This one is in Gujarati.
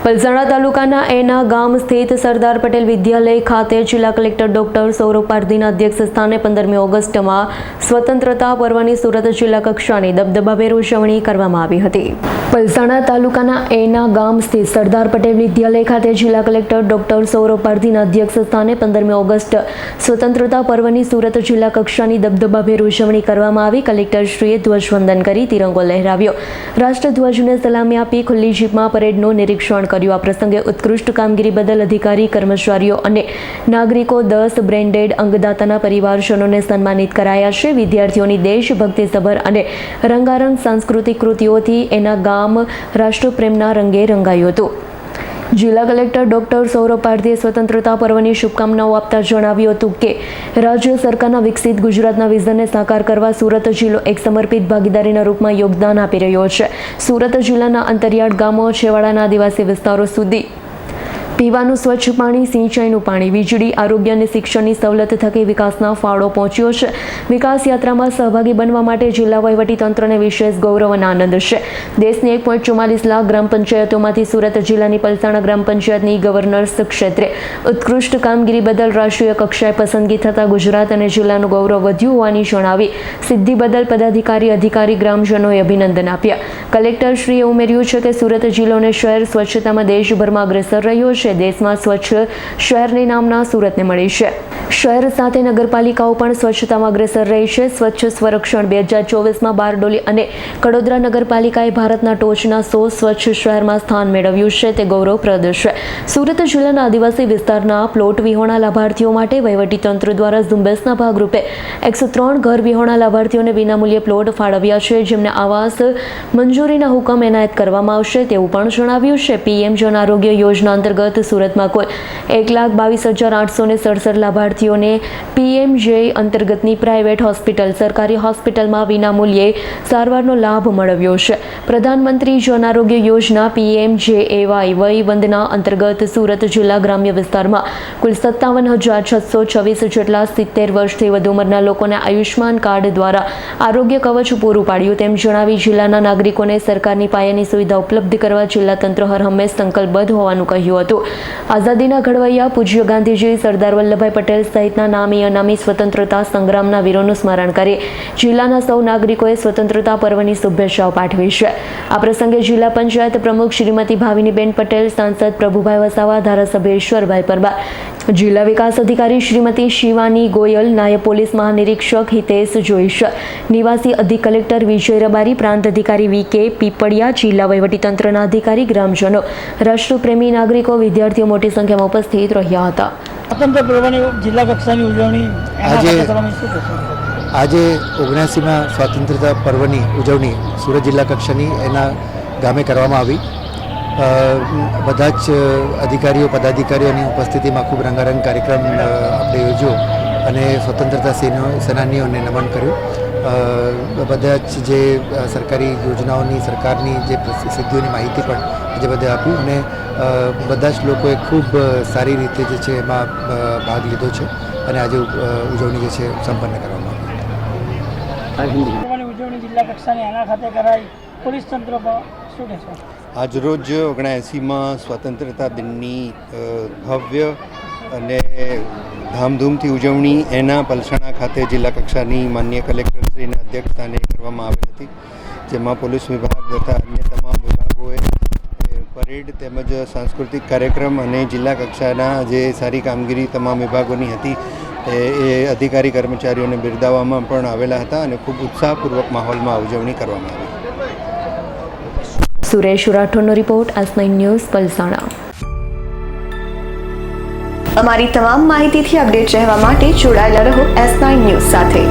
પલસાણા તાલુકાના એના ગામ સ્થિત સરદાર પટેલ વિદ્યાલય ખાતે જિલ્લા કલેક્ટર ડોક્ટર સૌરભ પારધીના અધ્યક્ષ સ્થાને 15મી ઓગસ્ટમાં સ્વતંત્રતા પર્વની સુરત જિલ્લા કક્ષાની દબદબાભેર ઉજવણી કરવામાં આવી હતી। પલસાણા તાલુકાના એના ગામ સ્થિત સરદાર પટેલ વિદ્યાલય ખાતે જિલ્લા કલેક્ટર ડોક્ટર સૌરભ પારધીના અધ્યક્ષ સ્થાને 15મી ઓગસ્ટ સ્વતંત્રતા પર્વની સુરત જિલ્લા કક્ષાની દબદબાભેર ઉજવણી કરવામાં આવી। કલેક્ટરશ્રીએ ધ્વજવંદન કરી તિરંગો લહેરાવ્યો, રાષ્ટ્રધ્વજને સલામી આપી ખુલ્લી જીપમાં પરેડનું નિરીક્ષણ કર્યું। આ પ્રસંગે ઉત્કૃષ્ટ કામગીરી બદલ અધિકારી, કર્મચારીઓ અને નાગરિકો 10 બ્રેન્ડેડ અંગદાતાના પરિવારજનોને સન્માનિત કરાયા છે। વિદ્યાર્થીઓની દેશભક્તિસભર અને રંગારંગ સાંસ્કૃતિક કૃતિઓથી એના ગામ રાષ્ટ્રપ્રેમના રંગે રંગાયું હતું। જિલ્લા કલેક્ટર ડોક્ટર સૌરભ પારધીએ સ્વતંત્રતા પર્વની શુભકામનાઓ આપતા જણાવ્યું હતું કે રાજ્ય સરકારના વિકસિત ગુજરાતના વિઝનને સાકાર કરવા સુરત જિલ્લો એક સમર્પિત ભાગીદારીના રૂપમાં યોગદાન આપી રહ્યો છે। સુરત જિલ્લાના અંતરિયાળ ગામો, છેવાડાના આદિવાસી વિસ્તારો સુધી પીવાનું સ્વચ્છ પાણી, સિંચાઈનું પાણી, વીજળી, આરોગ્ય અને શિક્ષણની સવલત થકી વિકાસના ફાળો પહોંચ્યો છે। વિકાસ યાત્રામાં સહભાગી બનવા માટે જિલ્લા વહીવટીતંત્રને વિશેષ ગૌરવ અને આનંદ છે। દેશની 1.44 લાખ ગ્રામ પંચાયતોમાંથી સુરત જિલ્લાની પલસાણા ગ્રામ પંચાયતની ગવર્નન્સ ક્ષેત્રે ઉત્કૃષ્ટ કામગીરી બદલ રાષ્ટ્રીય કક્ષાએ પસંદગી થતાં ગુજરાત અને જિલ્લાનું ગૌરવ વધ્યું હોવાની જણાવી સિદ્ધિ બદલ પદાધિકારી, અધિકારી, ગ્રામજનોએ અભિનંદન આપ્યા। કલેક્ટરશ્રીએ ઉમેર્યું છે કે સુરત જિલ્લો અને શહેર સ્વચ્છતામાં દેશભરમાં અગ્રેસર રહ્યો છે। દેશમાં સ્વચ્છ શહેરની નામના સુરતને મળી છે। શહેર સાથે નગરપાલિકાઓ પણ સ્વચ્છતામાં અગ્રેસર રહી છે। સ્વચ્છ સંરક્ષણ 2024માં બારડોલી અને કડોદરા નગરપાલિકાએ ભારતના ટોચના 100 સ્વચ્છ શહેરમાં સ્થાન મેળવ્યું છે, તે ગૌરવપ્રદ છે। સુરત જિલ્લાના આદિવાસી વિસ્તારના પ્લોટ વિહોણા લાભાર્થીઓ માટે વહીવટીતંત્ર દ્વારા ઝુંબેશના ભાગરૂપે 103 ઘર વિહોણા લાભાર્થીઓને વિનામૂલ્યે પ્લોટ ફાળવ્યા છે, જેમને આવાસ મંજૂરીના હુકમ એનાયત કરવામાં આવશે તેવું પણ જણાવ્યું છે। પીએમ જન આરોગ્ય યોજના અંતર્ગત સુરતમાં કુલ 1,22,867 લાભાર્થીઓને પીએમજે અંતર્ગતની પ્રાઇવેટ હોસ્પિટલ, સરકારી હોસ્પિટલમાં વિનામૂલ્યે સારવારનો લાભ મળવ્યો છે। પ્રધાનમંત્રી જન આરોગ્ય યોજના પીએમજેએવાય વય વંદના અંતર્ગત સુરત જિલ્લા ગ્રામ્ય વિસ્તારમાં કુલ 57,626 જેટલા 70 વર્ષથી વધુ ઉંમરના લોકોને આયુષ્માન કાર્ડ દ્વારા આરોગ્ય કવચ પૂરું પાડ્યું તેમ જણાવી જિલ્લાના નાગરિકોને સરકારની પાયાની સુવિધા ઉપલબ્ધ કરવા જિલ્લા તંત્ર હરહંમેશ સંકલ્પબદ્ધ હોવાનું કહ્યું હતું। આઝાદીના ઘડવૈયા પૂજ્ય ગાંધીજી, સરદાર વલ્લભભાઈ પટેલ સહિતના નામી અનામી સ્વતંત્રતા સંગ્રામના વીરોનું સ્મરણ કરી જિલ્લાના સૌ નાગરિકોએ સ્વતંત્રતા પર્વની શુભેચ્છાઓ પાઠવી છે। આ પ્રસંગે જિલ્લા પંચાયત પ્રમુખ શ્રીમતી ભાવિનીબેન પટેલ, સાંસદ પ્રભુભાઈ વસાવા, ધારાસભ્ય ઈશ્વરભાઈ પરમાર, જિલ્લા વિકાસ અધિકારી શ્રીમતી શિવાની ગોયલ, નાયબ પોલીસ મહાનિરીક્ષક હિતેશ જોઈશર, નિવાસી અધિક કલેક્ટર વિજય રબારી, પ્રાંત અધિકારી વી.કે. પીપળિયા, જિલ્લા વહીવટીતંત્રના અધિકારી, ગ્રામજનો, રાષ્ટ્રપ્રેમી નાગરિકો, વિદ્યાર્થીઓ મોટી સંખ્યામાં ઉપસ્થિત રહ્યા હતા। સ્વતંત્ર પર્વની જિલ્લા કક્ષાની ઉજવણી આજે 79માં સ્વતંત્રતા પર્વની ઉજવણી સુરત જિલ્લા કક્ષાની એના ગામે કરવામાં આવી। બધા જ અધિકારીઓ, પદાધિકારીઓની ઉપસ્થિતિમાં ખૂબ રંગારંગ કાર્યક્રમ આપણે યોજ્યો અને સ્વતંત્રતા સેનાનીઓને નમન કર્યું। બધા જ જે સરકારી યોજનાઓની, સરકારની જે સિદ્ધિઓની માહિતી પણ આજે બધા આપી અને બધા જ લોકોએ ખૂબ સારી રીતે જે છે એમાં ભાગ લીધો છે અને આજે ઉજવણી જે છે સંપન્ન કરવામાં આવી। ઉજવણી જિલ્લા કક્ષાની આના ખાતે કરાઈ, પોલીસ તંત્ર પર શું કહેશો? આજરોજ 79માં સ્વતંત્રતા દિનની ભવ્ય અને ધામધૂમથી ઉજવણી એના પલસાણા ખાતે જિલ્લા કક્ષાની માનનીય કલેક્ટરશ્રીના અધ્યક્ષસ્થાને કરવામાં આવેલ હતી, જેમાં પોલીસ વિભાગ તથા અન્ય તમામ વિભાગોએ પરેડ તેમજ સાંસ્કૃતિક કાર્યક્રમ અને જિલ્લા કક્ષાના જે સારી કામગીરી તમામ વિભાગોની હતી એ અધિકારી, કર્મચારીઓને બિરદાવવામાં પણ આવેલા હતા અને ખૂબ ઉત્સાહપૂર્વક માહોલમાં ઉજવણી કરવામાં આવી। સુરેશ રાઠોડનો રિપોર્ટ, S9 ન્યૂઝ, પલસાણા। અમારી તમામ માહિતીથી અપડેટ રહેવા માટે જોડાયેલા રહો S9 ન્યૂઝ સાથે।